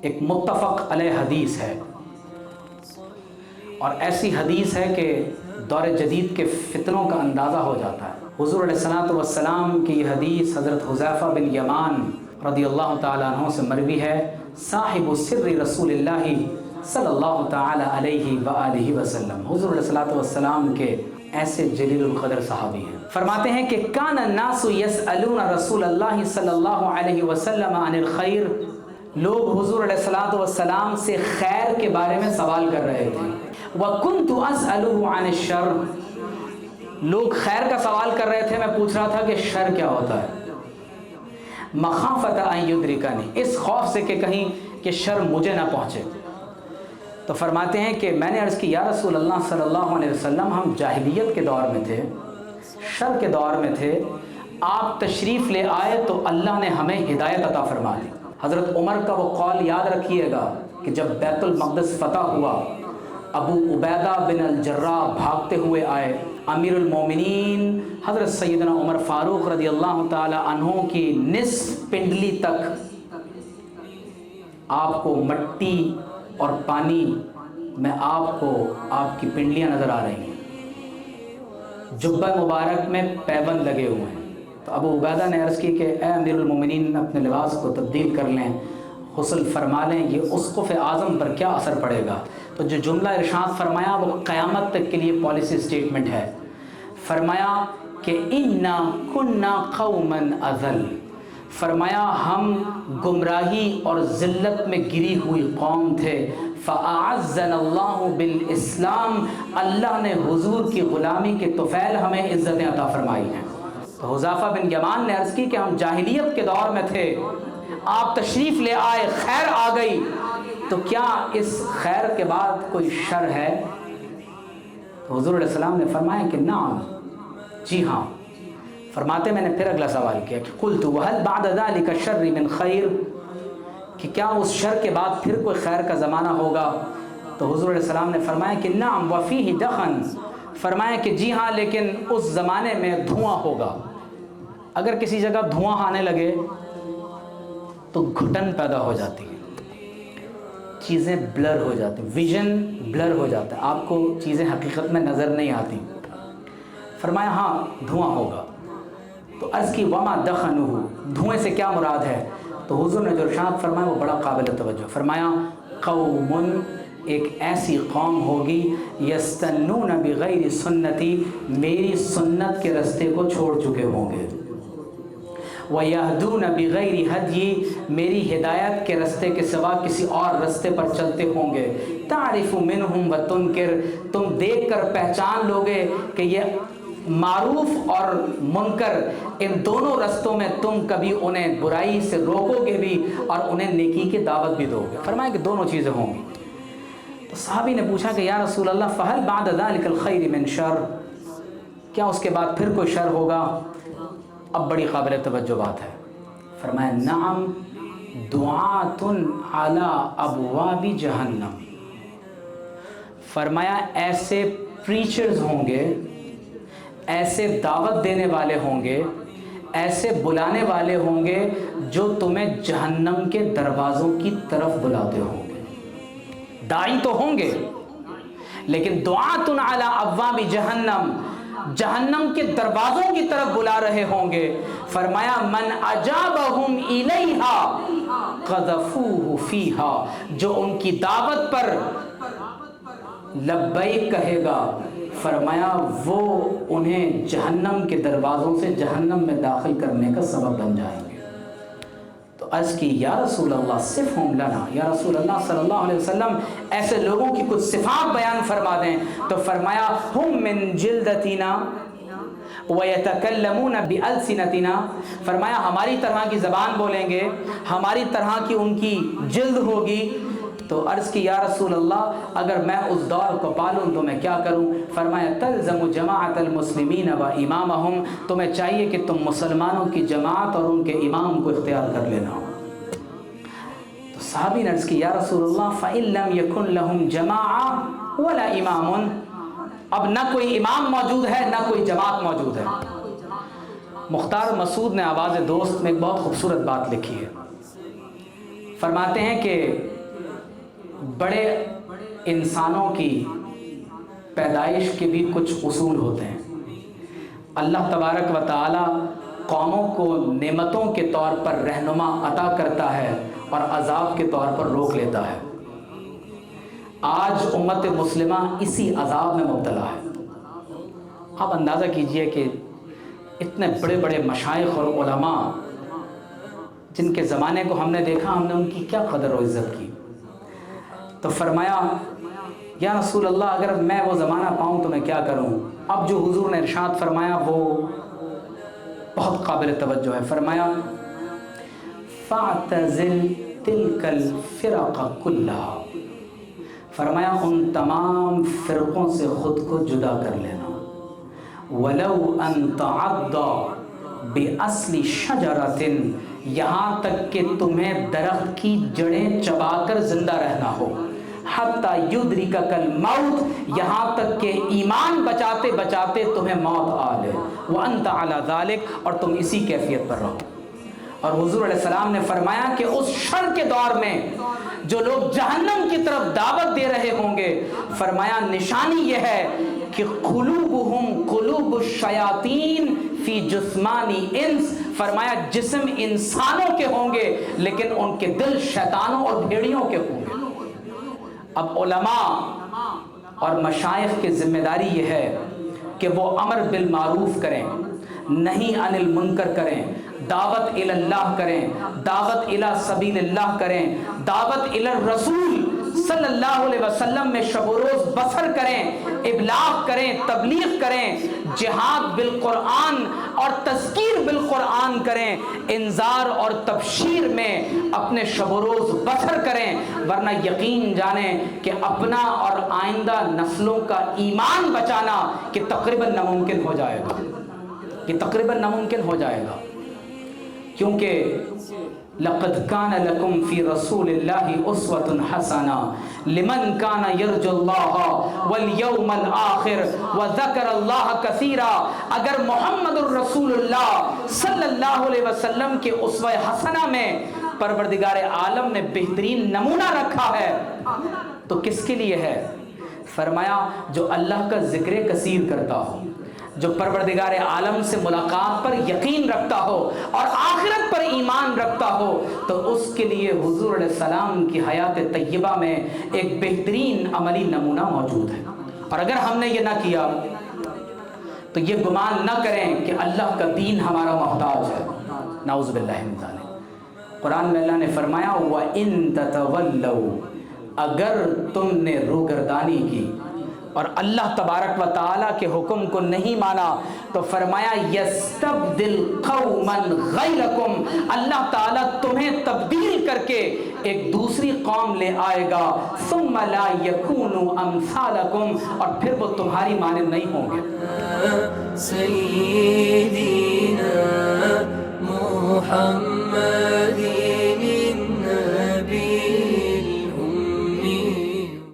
ایک متفق علیہ حدیث ہے، اور ایسی حدیث ہے کہ دور جدید کے فتنوں کا اندازہ ہو جاتا ہے۔ حضور علیہ الصلوۃ والسلام کی یہ حدیث حضرت حذیفہ بن یمان رضی اللہ تعالیٰ عنہ سے مروی ہے، صاحب سر رسول اللہ صلی اللہ تعالیٰ علیہ وآلہ وسلم، حضور علیہ الصلوۃ والسلام کے ایسے جلیل القدر صحابی ہیں۔ فرماتے ہیں کہ کان الناس یسألون رسول اللہ صلی اللہ علیہ وسلم عن الخیر، لوگ حضور علیہ الصلوۃ والسلام سے خیر کے بارے میں سوال کر رہے تھے۔ وَكُنْتُ أَسْأَلُهُ عَنِ الشَّرِّ، لوگ خیر کا سوال کر رہے تھے، میں پوچھ رہا تھا کہ شر کیا ہوتا ہے۔ مخافۃ ان یدرکنی، اس خوف سے کہ کہیں کہ شر مجھے نہ پہنچے۔ تو فرماتے ہیں کہ میں نے عرض کی، یا رسول اللہ صلی اللہ علیہ وسلم، ہم جاہلیت کے دور میں تھے، شر کے دور میں تھے، آپ تشریف لے آئے تو اللہ نے ہمیں ہدایت عطا فرما دی۔ حضرت عمر کا وہ قول یاد رکھیے گا کہ جب بیت المقدس فتح ہوا، ابو عبیدہ بن الجراح بھاگتے ہوئے آئے، امیر المومنین حضرت سیدنا عمر فاروق رضی اللہ تعالی عنہ کی نصف پنڈلی تک آپ کو مٹی اور پانی میں آپ کو آپ کی پنڈلیاں نظر آ رہی ہیں، جبہ مبارک میں پیبند لگے ہوئے ہیں۔ تو ابو عبیدہ نے عرض کی کہ اے امیر المومنین، اپنے لباس کو تبدیل کر لیں، غسل فرما لیں، یہ اسقف اعظم پر کیا اثر پڑے گا؟ تو جو جملہ ارشاد فرمایا وہ قیامت تک کے لیے پالیسی سٹیٹمنٹ ہے۔ فرمایا کہ اِنَّا كُنَّا قَوْمًا أَذَلَّ، فرمایا ہم گمراہی اور ذلت میں گری ہوئی قوم تھے، فَأَعَزَّنَا اللَّهُ بِالْإِسْلَامِ، اللہ نے حضور کی غلامی کے طفیل ہمیں عزتیں عطا فرمائی ہیں۔ تو حذیفہ بن یمان نے عرض کی کہ ہم جاہلیت کے دور میں تھے، آپ تشریف لے آئے، خیر آ گئی، تو کیا اس خیر کے بعد کوئی شر ہے؟ تو حضور علیہ السلام نے فرمایا کہ نعم، جی ہاں۔ فرماتے میں نے پھر اگلا سوال کیا کہ قلت وهل بعد ذلك الشر من خیر، کہ کیا اس شر کے بعد پھر کوئی خیر کا زمانہ ہوگا؟ تو حضور علیہ السلام نے فرمایا کہ نعم وفیہ دخن، فرمایا کہ جی ہاں، لیکن اس زمانے میں دھواں ہوگا۔ اگر کسی جگہ دھواں آنے لگے تو گھٹن پیدا ہو جاتی ہے، چیزیں بلر ہو جاتی ہیں، ویژن بلر ہو جاتا ہے، آپ کو چیزیں حقیقت میں نظر نہیں آتی۔ فرمایا ہاں دھواں ہوگا۔ تو عرض کی وما دخنہ، دھوئیں سے کیا مراد ہے؟ تو حضور نے جو ارشاد فرمایا وہ بڑا قابل توجہ، فرمایا قوم، ایک ایسی قوم ہوگی، یستنون بغیر سنتی، میری سنت کے رستے کو چھوڑ چکے ہوں گے، وَيَهْدُونَ بِغَيْرِ هَدْيِ، میری ہدایت کے رستے کے سوا کسی اور رستے پر چلتے ہوں گے، تَعْرِفُ مِنْهُمْ وَتُنْكِرُ، تم دیکھ کر پہچان لوگے کہ یہ معروف اور منکر، ان دونوں رستوں میں تم کبھی انہیں برائی سے روکو گے بھی اور انہیں نیکی کی دعوت بھی دو گے۔ فرمایا کہ دونوں چیزیں ہوں گی۔ تو صحابی نے پوچھا کہ یا رسول اللہ فَهَلْ بَعْدَ ذَلِكَ الْخَيْرِ مِنْ شَرٍ، کیا اس کے بعد پھر کوئی شر ہوگا؟ اب بڑی قابل توجہ بات ہے۔ فرمایا نعم دعات علی ابواب جہنم، فرمایا ایسے پریچرز ہوں گے، ایسے دعوت دینے والے ہوں گے، ایسے بلانے والے ہوں گے جو تمہیں جہنم کے دروازوں کی طرف بلاتے ہوں گے۔ داعی تو ہوں گے لیکن دعات علی ابواب جہنم، جہنم کے دروازوں کی طرف بلا رہے ہوں گے۔ فرمایا من اجابہم الیہا قذفوہ فیہا، جو ان کی دعوت پر لبیک کہے گا، فرمایا وہ انہیں جہنم کے دروازوں سے جہنم میں داخل کرنے کا سبب بن جائیں گے۔ تو عرض کی یا رسول اللہ صفہم لنا، یا رسول اللہ صلی اللہ علیہ وسلم ایسے لوگوں کی کچھ صفات بیان فرما دیں۔ تو فرمایا ہم من جلدتنا وَيَتَكَلَّمُونَ بِأَلْسِنَتِنَا، فرمایا ہماری طرح کی زبان بولیں گے، ہماری طرح کی ان کی جلد ہوگی۔ تو عرض کی یا رسول اللہ اگر میں اس دور کو پالوں تو میں کیا کروں؟ فرمایا تلزم جماعت المسلمین و امامہم، تمہیں چاہیے کہ تم مسلمانوں کی جماعت اور ان کے امام کو اختیار کر لینا۔ تو صحابی نے عرض کی یا رسول اللہ فَإِن لَمْ يَكُنْ لَهُمْ جَمَاعَةٌ وَلَا إِمَامٌ، اب نہ کوئی امام موجود ہے نہ کوئی جماعت موجود ہے۔ مختار مسعود نے آواز دوست میں ایک بہت خوبصورت بات لکھی ہے، فرماتے ہیں کہ بڑے انسانوں کی پیدائش کے بھی کچھ اصول ہوتے ہیں۔ اللہ تبارک و تعالی قوموں کو نعمتوں کے طور پر رہنما عطا کرتا ہے اور عذاب کے طور پر روک لیتا ہے۔ آج امت مسلمہ اسی عذاب میں مبتلا ہے۔ آپ اندازہ کیجئے کہ اتنے بڑے بڑے مشائخ اور علماء جن کے زمانے کو ہم نے دیکھا، ہم نے ان کی کیا قدر و عزت کی۔ تو فرمایا یا رسول اللہ اگر میں وہ زمانہ پاؤں تو میں کیا کروں؟ اب جو حضور نے ارشاد فرمایا وہ بہت قابل توجہ ہے۔ فرمایا فَاعْتَزِلْ تِلْكَ الْفِرَقَ كُلَّهَا، فرمایا ان تمام فرقوں سے خود کو جدا کر لینا۔ وَلَوْ أَن تَعَضَّ بِأَصْلِ شَجَرَةٍ، یہاں تک کہ تمہیں درخت کی جڑیں چبا کر زندہ رہنا ہو۔ حَتَّى يُدْرِكَكَ الْمَوْتِ، یہاں تک کہ ایمان بچاتے بچاتے تمہیں موت آ لے۔ وَأَنْتَ عَلَى ذَلِكَ، اور تم اسی کیفیت پر رہو۔ اور حضور علیہ السلام نے فرمایا کہ اس شر کے دور میں جو لوگ جہنم کی طرف دعوت دے رہے ہوں گے، فرمایا نشانی یہ ہے کہ قلوبہم قلوب الشیاطین فی جسمانی انس، فرمایا جسم انسانوں کے ہوں گے لیکن ان کے دل شیطانوں اور بھیڑیوں کے ہوں گے۔ اب علماء اور مشائخ کی ذمہ داری یہ ہے کہ وہ امر بالمعروف کریں، نہیں عن المنکر کریں، دعوت الی اللہ کریں، دعوت الی سبیل اللہ کریں، دعوت الی الرسول صلی اللہ علیہ وسلم میں شب و روز بسر کریں، ابلاغ کریں، تبلیغ کریں، جہاد بالقرآن اور تذکیر بالقرآن کریں، انذار اور تبشیر میں اپنے شب و روز بسر کریں، ورنہ یقین جانیں کہ اپنا اور آئندہ نسلوں کا ایمان بچانا کہ تقریباً ناممکن ہو جائے گا، یہ تقریباً ناممکن ہو جائے گا، کیونکہ لقد کان لکم فی رسول اللہ اسوۃ حسنہ لمن کان یرجو اللہ والیوم الآخر وذکر اللہ کثیرا، اگر محمد الرسول اللہ صلی اللہ علیہ وسلم کے اسوہ حسنہ میں پروردگار عالم نے بہترین نمونہ رکھا ہے تو کس کے لیے ہے؟ فرمایا جو اللہ کا ذکر کثیر کرتا ہو، جو پروردگار عالم سے ملاقات پر یقین رکھتا ہو اور آخرت پر ایمان رکھتا ہو، تو اس کے لیے حضور علیہ السلام کی حیات طیبہ میں ایک بہترین عملی نمونہ موجود ہے۔ اور اگر ہم نے یہ نہ کیا تو یہ گمان نہ کریں کہ اللہ کا دین ہمارا محتاج ہے، نعوذ باللہ من ذالک۔ قرآن میں اللہ نے فرمایا وَإِن تَتَوَلَّوْا، اگر تم نے روگردانی کی اور اللہ تبارک و تعالیٰ کے حکم کو نہیں مانا تو فرمایا یستبدل قوما غیرکم، اللہ تعالیٰ تمہیں تبدیل کر کے ایک دوسری قوم لے آئے گا، ثم لا یکونوا امثالکم، اور پھر وہ تمہاری مانند نہیں ہوں گے۔ سیدی